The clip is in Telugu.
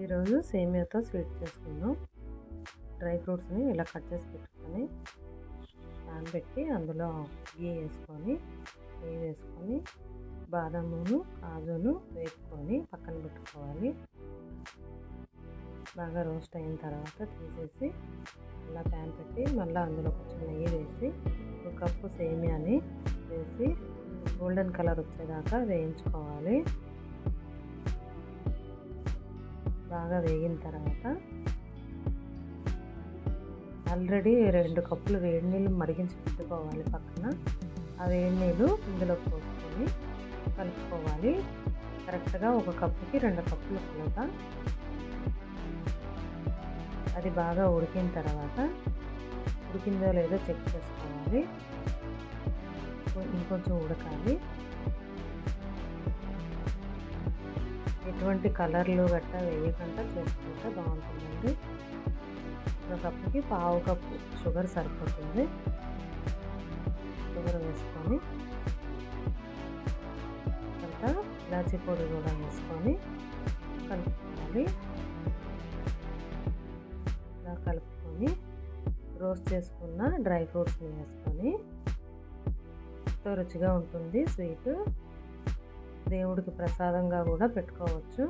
ఈరోజు సేమియాతో స్వీట్ చేసుకుందాం. డ్రై ఫ్రూట్స్ని ఇలా కట్ చేసి పెట్టుకొని ప్యాన్ పెట్టి అందులో గీ వేసుకొని నెయ్యి వేసుకొని బాదామును కాజును వేసుకొని పక్కన పెట్టుకోవాలి. బాగా రోస్ట్ అయిన తర్వాత తీసేసి అలా ప్యాన్ పెట్టి మళ్ళీ అందులో కొంచెం నెయ్యి వేసి ఒక కప్పు సేమియాని వేసి గోల్డెన్ కలర్ వచ్చేదాకా వేయించుకోవాలి. బాగా వేగిన తర్వాత ఆల్రెడీ 2 కప్పులు వేడి నీళ్ళు మరిగించి పెట్టుకోవాలి పక్కన. ఆ వేడి నీళ్ళు ఇందులో పోసుకొని కలుపుకోవాలి. కరెక్ట్గా 1 కప్పుకి 2 కప్పులు కొలత. అది బాగా ఉడికిన తర్వాత ఉడికిందో లేదో చెక్ చేసుకోవాలి. ఇంకొంచెం ఉడకాలి. ఎటువంటి కలర్లు గట్టా వేయకుండా చేసుకుంటే బాగుంటుందండి. 1 కప్పుకి 1/2 కప్పు షుగర్ సరిపోతుంది. షుగర్ వేసుకొని తర్వాత ఇలాచీ పొడి కూడా వేసుకొని కలుపుకోవాలి. ఇలా కలుపుకొని రోస్ట్ చేసుకున్న డ్రై ఫ్రూట్స్ని వేసుకొని ఎంతో రుచిగా ఉంటుంది స్వీట్. దేవుడికి ప్రసాదంగా కూడా పెట్టుకోవచ్చు.